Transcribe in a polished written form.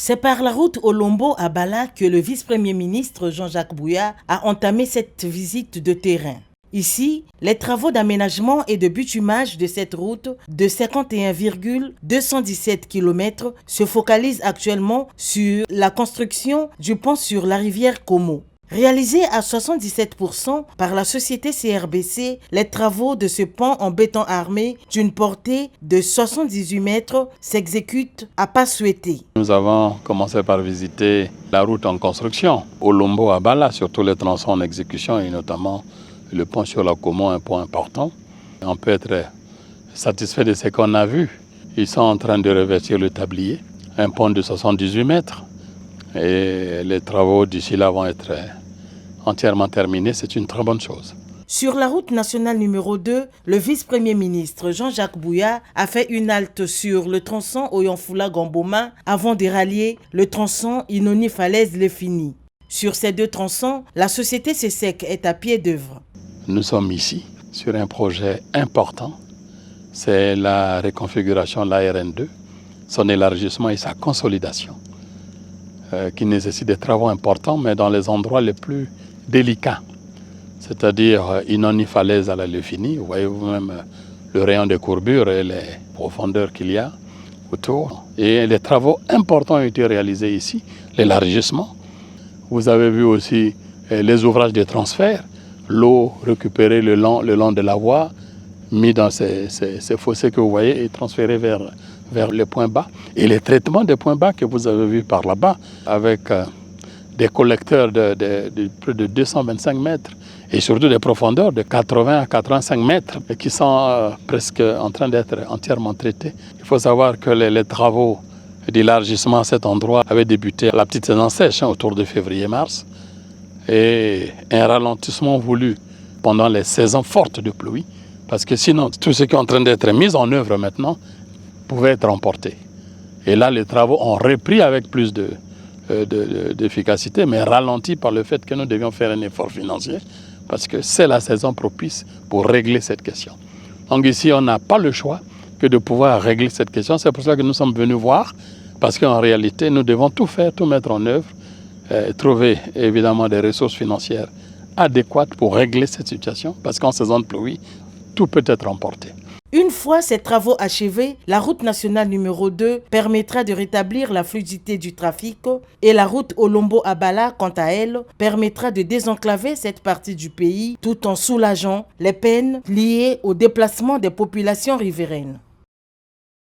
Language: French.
C'est par la route Olombo à Bala que le vice-premier ministre Jean-Jacques Bouya a entamé cette visite de terrain. Ici, les travaux d'aménagement et de bitumage de cette route de 51,217 km se focalisent actuellement sur la construction du pont sur la rivière Como. Réalisé à 77% par la société CRBC, les travaux de ce pont en béton armé d'une portée de 78 mètres s'exécutent à pas souhaité. Nous avons commencé par visiter la route en construction, Olombo à Bala, surtout les tronçons en exécution et notamment le pont sur la Como, un pont important. On peut être satisfait de ce qu'on a vu. Ils sont en train de revêtir le tablier, un pont de 78 mètres. Et les travaux d'ici là vont être entièrement terminés. C'est une très bonne chose. Sur la route nationale numéro 2, le vice-premier ministre Jean-Jacques Bouya a fait une halte sur le tronçon Oyonfoula-Gamboma avant de rallier le tronçon Inoni-Falaise-Lefini. Sur ces deux tronçons, la société CSEC est à pied d'œuvre. Nous sommes ici sur un projet important. C'est la reconfiguration de la RN2, son élargissement et sa consolidation, qui nécessite des travaux importants, mais dans les endroits les plus délicats. C'est-à-dire Inoni-Falaise à la Lefini. Vous voyez vous-même le rayon de courbure et les profondeurs qu'il y a autour. Et les travaux importants ont été réalisés ici, l'élargissement. Vous avez vu aussi les ouvrages de transfert, l'eau récupérée le long de la voie, mis dans ces fossés que vous voyez et transférée vers les points bas. Et les traitements des points bas que vous avez vus par là-bas, avec des collecteurs de plus de 225 mètres et surtout des profondeurs de 80 à 85 mètres qui sont presque en train d'être entièrement traités. Il faut savoir que les travaux d'élargissement à cet endroit avaient débuté à la petite saison sèche, autour de février-mars, et un ralentissement voulu pendant les saisons fortes de pluie, parce que sinon tout ce qui est en train d'être mis en œuvre maintenant pouvait être emporté. Et là, les travaux ont repris avec plus d'efficacité, mais ralenti par le fait que nous devions faire un effort financier, parce que c'est la saison propice pour régler cette question. Donc ici, on n'a pas le choix que de pouvoir régler cette question. C'est pour ça que nous sommes venus voir, parce qu'en réalité, nous devons tout faire, tout mettre en œuvre, trouver évidemment des ressources financières adéquates pour régler cette situation, parce qu'en saison de pluie, tout peut être emporté. Une fois ces travaux achevés, la route nationale numéro 2 permettra de rétablir la fluidité du trafic et la route Olombo-Abala, quant à elle, permettra de désenclaver cette partie du pays tout en soulageant les peines liées au déplacement des populations riveraines.